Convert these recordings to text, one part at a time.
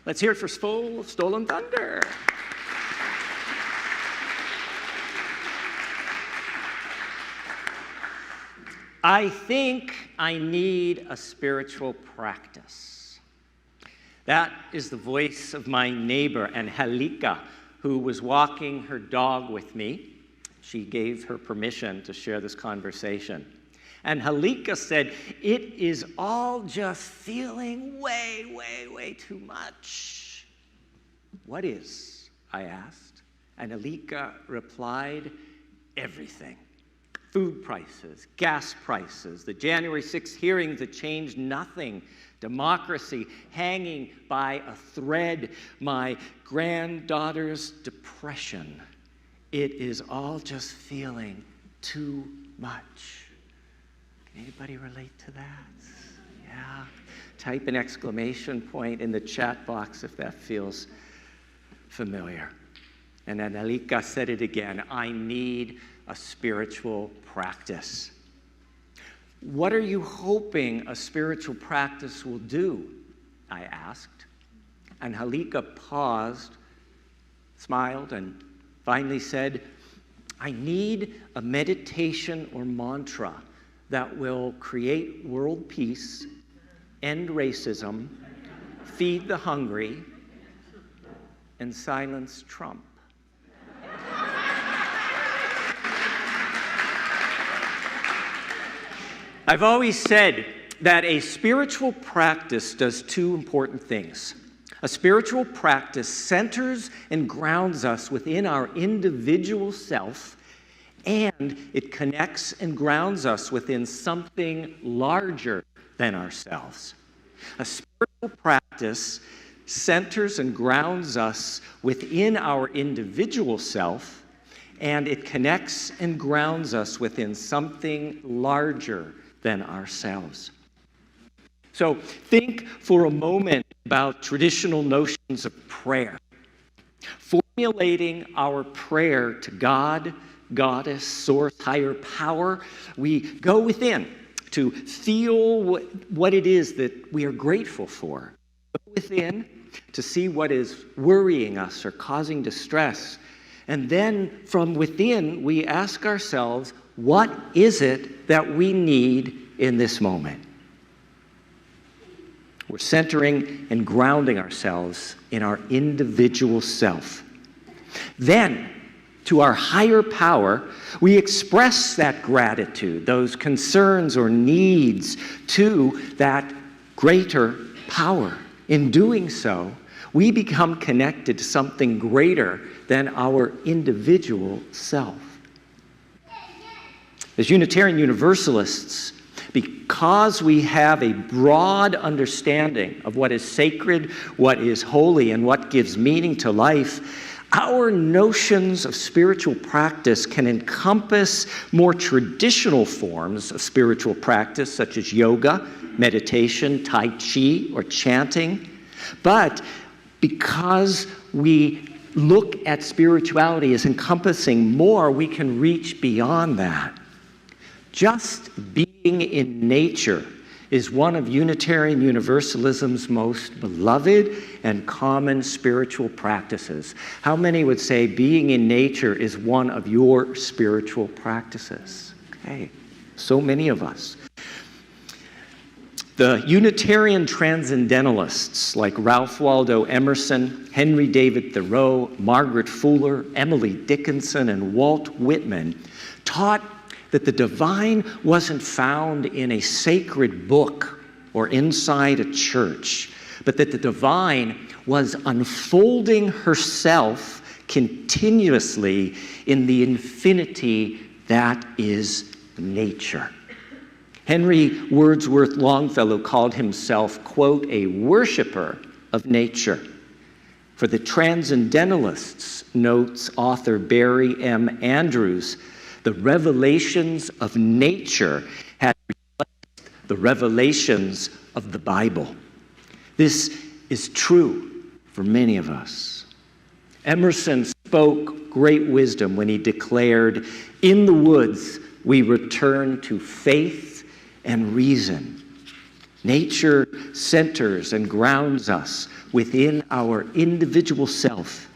Let's hear it for Stolen Thunder. I think I need a spiritual practice. That is the voice of my neighbor, Angelica, who was walking her dog with me. She gave her permission to share this conversation. Angelica said, "It is all just feeling way too much." "What is?" I asked. Angelica replied, "Everything. Food prices, gas prices, the January 6th hearings that changed nothing, democracy hanging by a thread, my granddaughter's depression. It is all just feeling too much." Can anybody relate to that? Yeah. Type an exclamation point in the chat box if that feels familiar. And Angelica said it again, "I need a spiritual practice." "What are you hoping a spiritual practice will do?" I asked. Angelica paused, smiled, and finally said, "I need a meditation or mantra that will create world peace, end racism, feed the hungry, and silence Trump." I've always said that a spiritual practice does two important things. A spiritual practice centers and grounds us within our individual self, and it connects and grounds us within something larger than ourselves. A spiritual practice centers and grounds us within our individual self, and it connects and grounds us within something larger than ourselves. So think for a moment about traditional notions of prayer. Formulating our prayer to God, Goddess, Source, higher power, we go within to feel what it is that we are grateful for. Go within to see what is worrying us or causing distress. And then from within, we ask ourselves, what is it that we need in this moment? We're centering and grounding ourselves in our individual self. Then, to our higher power, we express that gratitude, those concerns or needs to that greater power. In doing so, we become connected to something greater than our individual self. As Unitarian Universalists, because we have a broad understanding of what is sacred, what is holy, and what gives meaning to life, our notions of spiritual practice can encompass more traditional forms of spiritual practice, such as yoga, meditation, tai chi, or chanting. But because we look at spirituality as encompassing more, we can reach beyond that. Just being in nature is one of Unitarian Universalism's most beloved and common spiritual practices. How many would say being in nature is one of your spiritual practices? Okay, so many of us. The Unitarian Transcendentalists like Ralph Waldo Emerson, Henry David Thoreau, Margaret Fuller, Emily Dickinson, and Walt Whitman taught that the divine wasn't found in a sacred book or inside a church, but that the divine was unfolding herself continuously in the infinity that is nature. Henry Wordsworth Longfellow called himself, quote, a worshiper of nature. For the Transcendentalists, notes author Barry M. Andrews, the revelations of nature had replaced the revelations of the Bible. This is true for many of us. Emerson spoke great wisdom when he declared, "In the woods we return to faith and reason." Nature centers and grounds us within our individual self,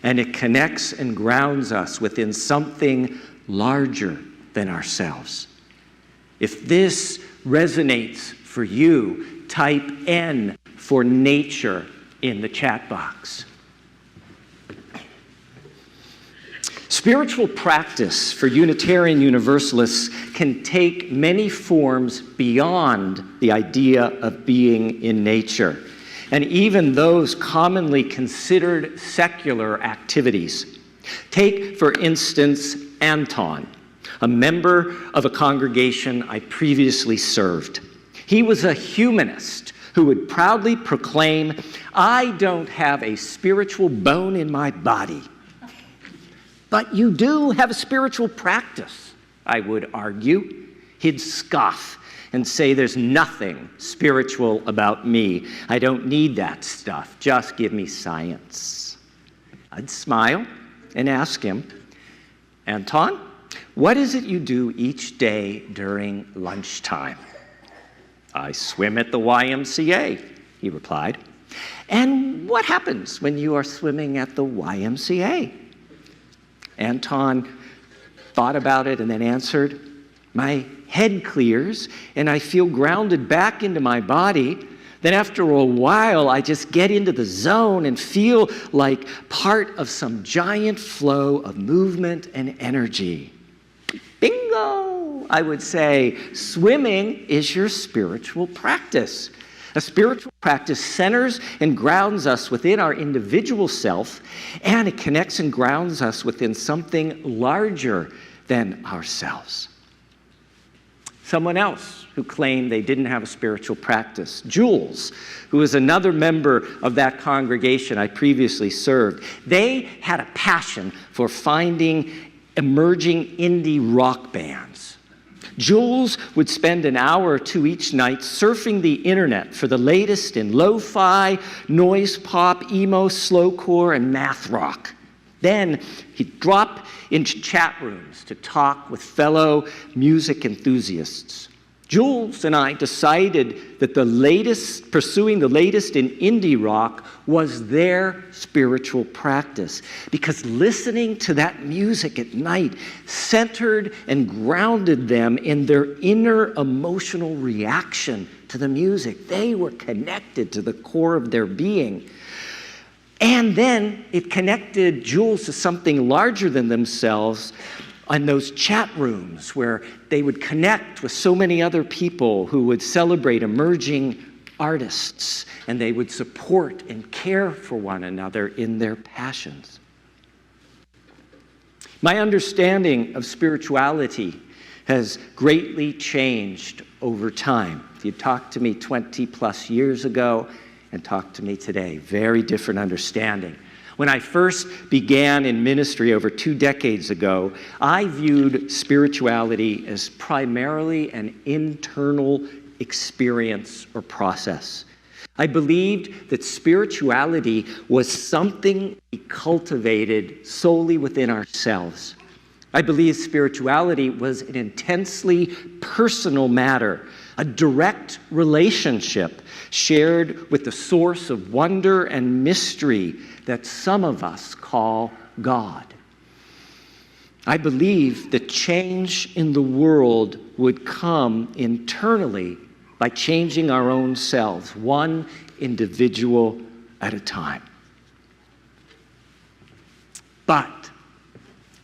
and it connects and grounds us within something larger than ourselves. If this resonates for you, type N for nature in the chat box. Spiritual practice for Unitarian Universalists can take many forms beyond the idea of being in nature, and even those commonly considered secular activities. Take, for instance, Anton, a member of a congregation I previously served. He was a humanist who would proudly proclaim, "I don't have a spiritual bone in my body." "But you do have a spiritual practice," I would argue. He'd scoff and say, "There's nothing spiritual about me. I don't need that stuff. Just give me science." I'd smile and ask him, "Anton, what is it you do each day during lunchtime?" "I swim at the YMCA," he replied. "And what happens when you are swimming at the YMCA?" Anton thought about it and then answered, "My head clears and I feel grounded back into my body. Then after a while, I just get into the zone and feel like part of some giant flow of movement and energy." Bingo! I would say, swimming is your spiritual practice. A spiritual practice centers and grounds us within our individual self, and it connects and grounds us within something larger than ourselves. Someone else who claimed they didn't have a spiritual practice, Jules, who was another member of that congregation I previously served. They had a passion for finding emerging indie rock bands. Jules would spend an hour or two each night surfing the internet for the latest in lo-fi, noise pop, emo, slowcore, and math rock. Then he'd drop into chat rooms to talk with fellow music enthusiasts. Jules and I decided that pursuing the latest in indie rock was their spiritual practice, because listening to that music at night centered and grounded them in their inner emotional reaction to the music. They were connected to the core of their being. And then it connected Jules to something larger than themselves on those chat rooms where they would connect with so many other people who would celebrate emerging artists, and they would support and care for one another in their passions. My understanding of spirituality has greatly changed over time. If you talked to me 20 plus years ago and talked to me today, very different understanding. When I first began in ministry over 2 decades ago, I viewed spirituality as primarily an internal experience or process. I believed that spirituality was something we cultivated solely within ourselves. I believed spirituality was an intensely personal matter, a direct relationship shared with the source of wonder and mystery that some of us call God. I believe that change in the world would come internally by changing our own selves, one individual at a time. But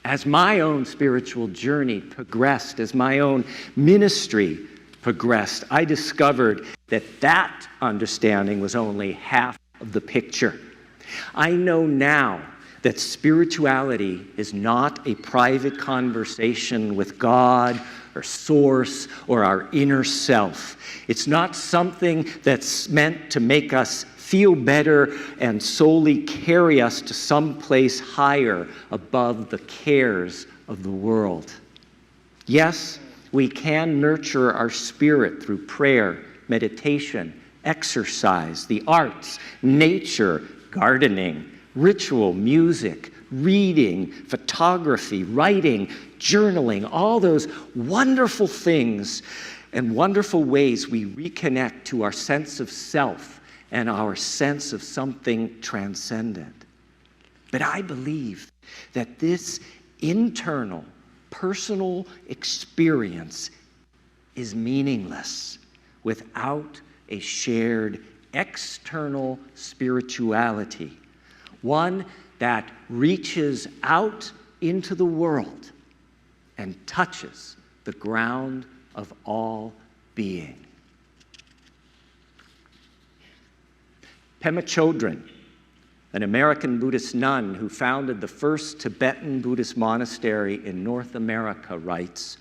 as my own spiritual journey progressed, as my own ministry progressed, I discovered that that understanding was only half of the picture. I know now that spirituality is not a private conversation with God or Source or our inner self. It's not something that's meant to make us feel better and solely carry us to some place higher above the cares of the world. Yes, we can nurture our spirit through prayer, meditation, exercise, the arts, nature, gardening, ritual, music, reading, photography, writing, journaling, all those wonderful things and wonderful ways we reconnect to our sense of self and our sense of something transcendent. But I believe that this internal, personal experience is meaningless without a shared external spirituality, one that reaches out into the world and touches the ground of all being. Pema Chodron, an American Buddhist nun who founded the first Tibetan Buddhist monastery in North America, writes,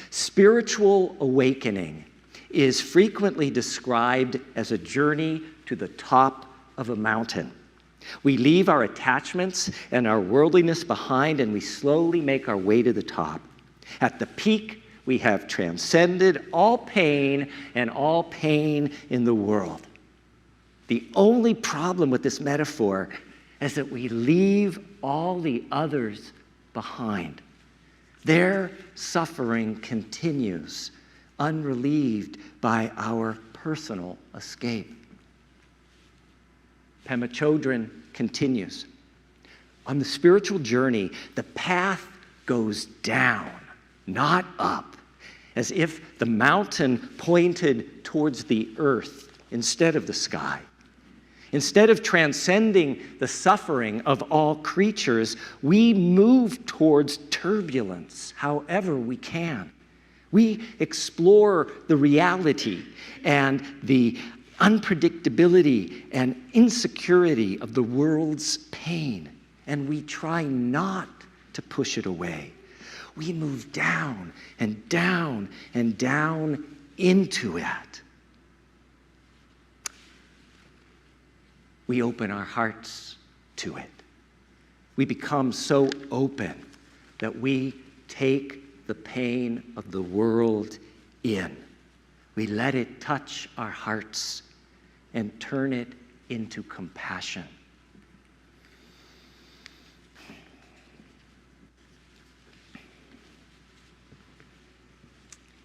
"Spiritual awakening is frequently described as a journey to the top of a mountain. We leave our attachments and our worldliness behind, and we slowly make our way to the top. At the peak, we have transcended all pain and all pain in the world. The only problem with this metaphor is that we leave all the others behind. Their suffering continues, unrelieved by our personal escape." Pema Chodron continues, "On the spiritual journey, the path goes down, not up, as if the mountain pointed towards the earth instead of the sky. Instead of transcending the suffering of all creatures, we move towards turbulence however we can. We explore the reality and the unpredictability and insecurity of the world's pain, and we try not to push it away. We move down and down and down into it. We open our hearts to it. We become so open that we take the pain of the world in. We let it touch our hearts and turn it into compassion.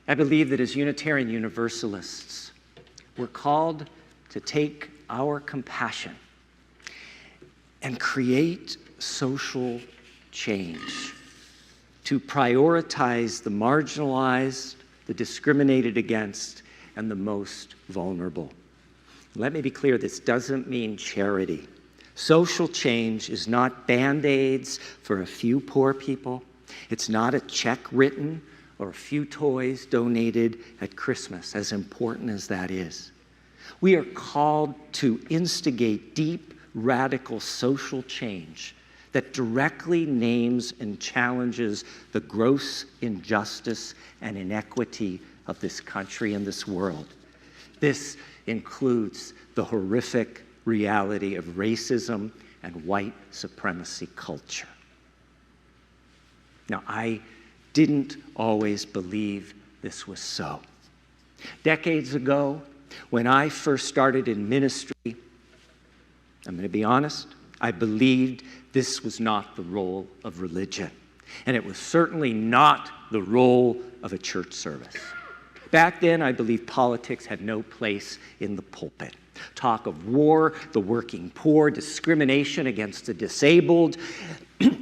I believe that as Unitarian Universalists, we're called to take our compassion and create social change, to prioritize the marginalized, the discriminated against, and the most vulnerable. Let me be clear, this doesn't mean charity. Social change is not Band-Aids for a few poor people. It's not a check written or a few toys donated at Christmas, as important as that is. We are called to instigate deep, radical social change that directly names and challenges the gross injustice and inequity of this country and this world. This includes the horrific reality of racism and white supremacy culture. Now, I didn't always believe this was so. Decades ago, when I first started in ministry, I'm going to be honest, I believed this was not the role of religion. And it was certainly not the role of a church service. Back then, I believed politics had no place in the pulpit. Talk of war, the working poor, discrimination against the disabled,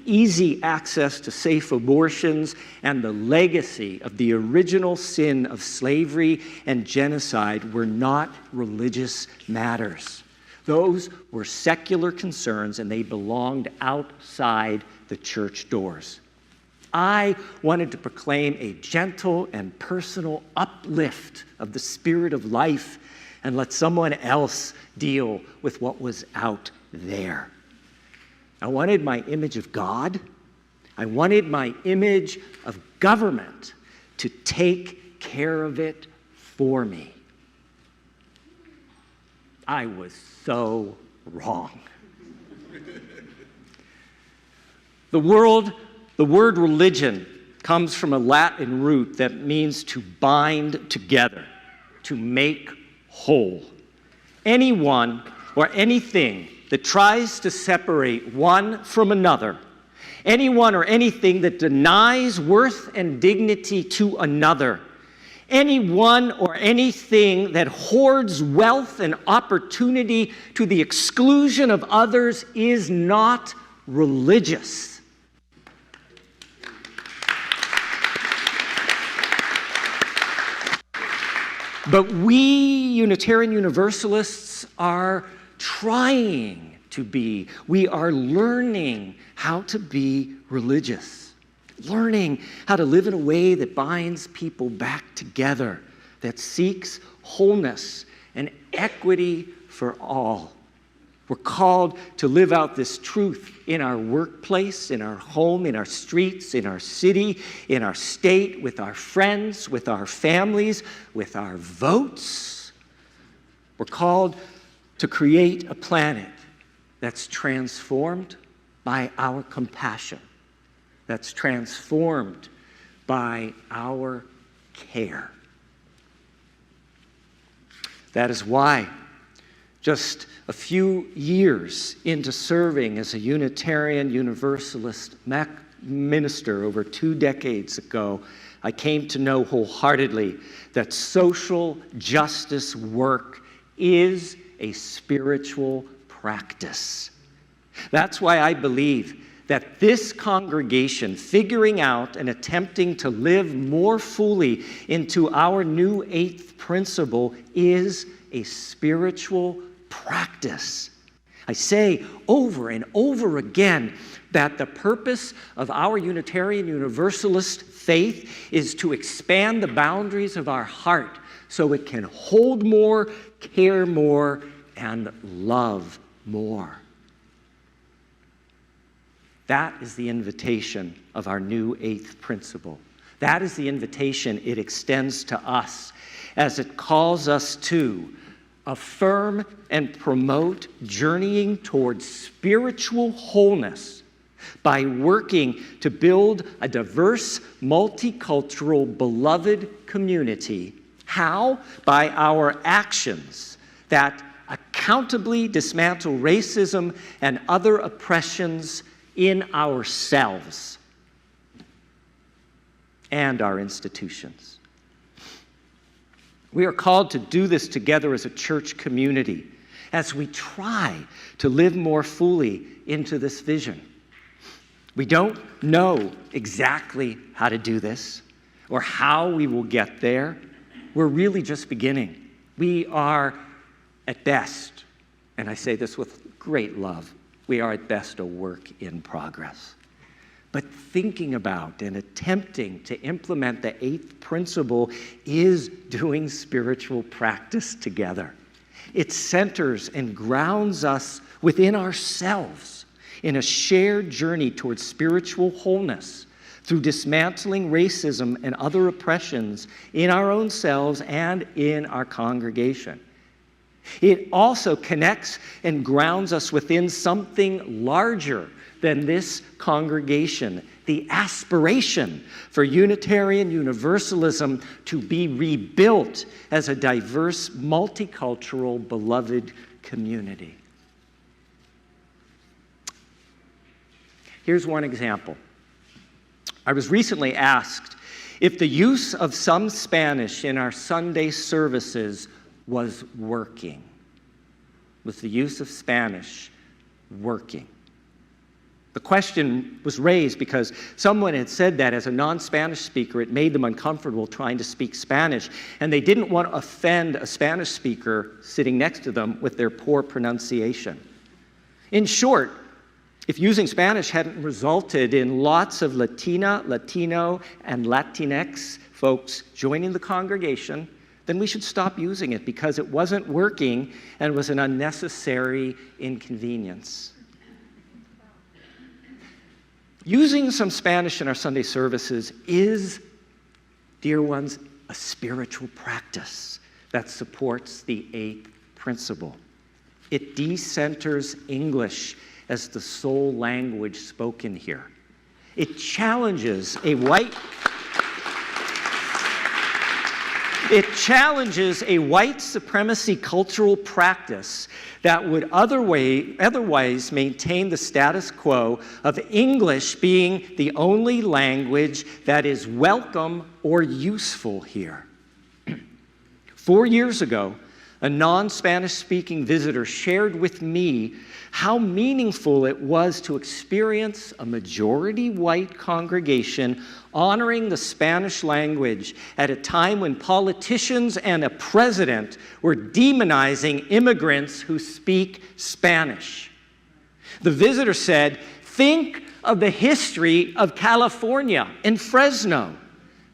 easy access to safe abortions, and the legacy of the original sin of slavery and genocide were not religious matters. Those were secular concerns, and they belonged outside the church doors. I wanted to proclaim a gentle and personal uplift of the spirit of life and let someone else deal with what was out there. I wanted my image of God. I wanted my image of government to take care of it for me. I was so wrong. The word religion comes from a Latin root that means to bind together, to make whole. Anyone or anything that tries to separate one from another, anyone or anything that denies worth and dignity to another, Anyone or anything that hoards wealth and opportunity to the exclusion of others is not religious. But we Unitarian Universalists are trying to be. We are learning how to be religious, learning how to live in a way that binds people back together, that seeks wholeness and equity for all. We're called to live out this truth in our workplace, in our home, in our streets, in our city, in our state, with our friends, with our families, with our votes. We're called to create a planet that's transformed by our compassion, that's transformed by our care. That is why, just a few years into serving as a Unitarian Universalist minister over 2 decades ago, I came to know wholeheartedly that social justice work is a spiritual practice. That's why I believe that this congregation, figuring out and attempting to live more fully into our new 8th principle, is a spiritual practice. I say over and over again that the purpose of our Unitarian Universalist faith is to expand the boundaries of our heart so it can hold more, care more, and love more. That is the invitation of our new 8th principle. That is the invitation it extends to us as it calls us to affirm and promote journeying towards spiritual wholeness by working to build a diverse, multicultural, beloved community. How? By our actions that accountably dismantle racism and other oppressions in ourselves and our institutions. We are called to do this together as a church community as we try to live more fully into this vision. We don't know exactly how to do this or how we will get there. We're really just beginning. We are at best, and I say this with great love, we are at best a work in progress. But thinking about and attempting to implement the 8th principle is doing spiritual practice together. It centers and grounds us within ourselves in a shared journey towards spiritual wholeness through dismantling racism and other oppressions in our own selves and in our congregation. It also connects and grounds us within something larger than this congregation, the aspiration for Unitarian Universalism to be rebuilt as a diverse, multicultural, beloved community. Here's one example. I was recently asked if the use of some Spanish in our Sunday services was working. Was the use of Spanish working? The question was raised because someone had said that as a non-Spanish speaker, it made them uncomfortable trying to speak Spanish, and they didn't want to offend a Spanish speaker sitting next to them with their poor pronunciation. In short, if using Spanish hadn't resulted in lots of Latina, Latino, and Latinx folks joining the congregation, then we should stop using it because it wasn't working and was an unnecessary inconvenience. Using some Spanish in our Sunday services is, dear ones, a spiritual practice that supports the 8th principle. It decenters English as the sole language spoken here. It challenges a white supremacy cultural practice that would otherwise maintain the status quo of English being the only language that is welcome or useful here. 4 years ago, a non-Spanish speaking visitor shared with me how meaningful it was to experience a majority white congregation honoring the Spanish language at a time when politicians and a president were demonizing immigrants who speak Spanish. The visitor said, "Think of the history of California and Fresno.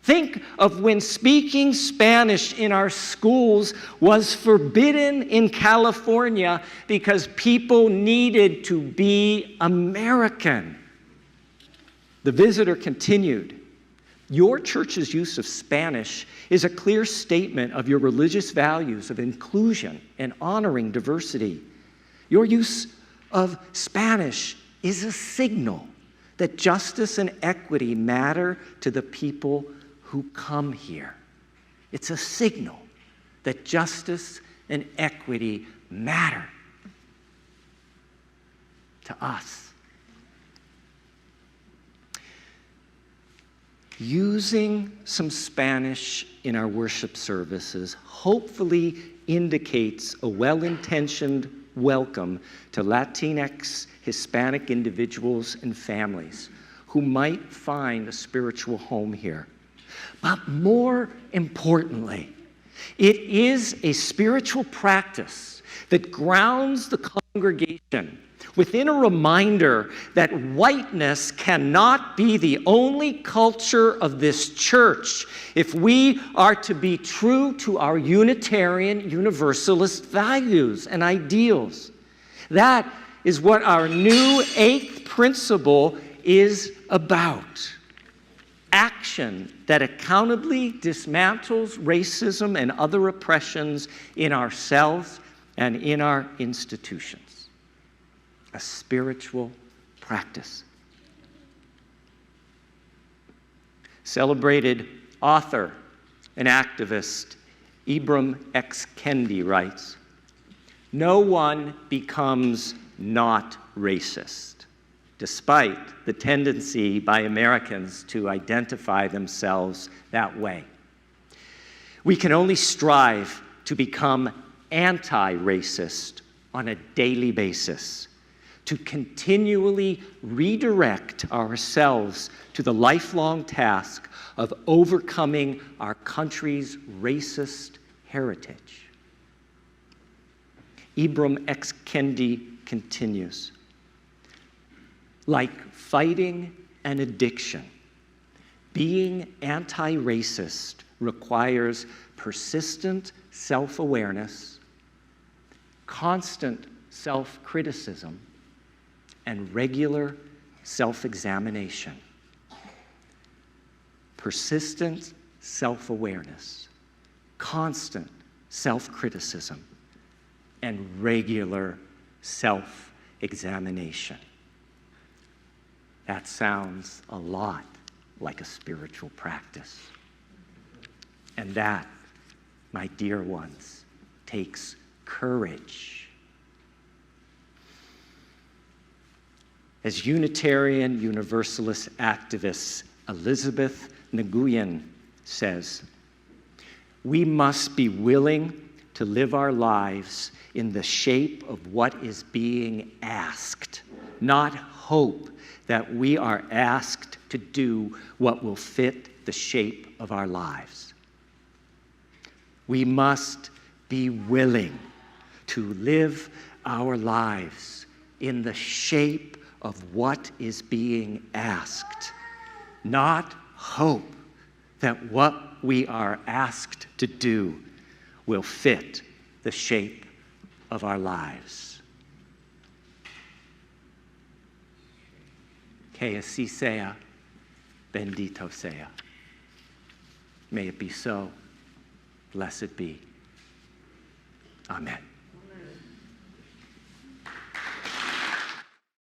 Think of when speaking Spanish in our schools was forbidden in California because people needed to be American." The visitor continued, "Your church's use of Spanish is a clear statement of your religious values of inclusion and honoring diversity. Your use of Spanish is a signal that justice and equity matter to the people who come here. It's a signal that justice and equity matter to us." Using some Spanish in our worship services hopefully indicates a well-intentioned welcome to Latinx, Hispanic individuals and families who might find a spiritual home here. But more importantly, it is a spiritual practice that grounds the congregation within a reminder that whiteness cannot be the only culture of this church if we are to be true to our Unitarian Universalist values and ideals. That is what our new 8th principle is about. Action that accountably dismantles racism and other oppressions in ourselves and in our institutions. A spiritual practice. Celebrated author and activist Ibram X. Kendi writes, "No one becomes not racist, despite the tendency by Americans to identify themselves that way. We can only strive to become anti-racist on a daily basis, to continually redirect ourselves to the lifelong task of overcoming our country's racist heritage." Ibram X. Kendi continues, "Like fighting an addiction, being anti-racist requires persistent self-awareness, constant self-criticism, and regular self-examination." Persistent self-awareness, constant self-criticism, and regular self-examination. That sounds a lot like a spiritual practice. And that, my dear ones, takes courage. As Unitarian Universalist activist Elizabeth Nguyen says, "We must be willing to live our lives in the shape of what is being asked, not hope that we are asked to do what will fit the shape of our lives. We must be willing to live our lives in the shape of what is being asked, not hope that what we are asked to do will fit the shape of our lives." Que así sea, bendito sea. May it be so. Blessed be. Amen.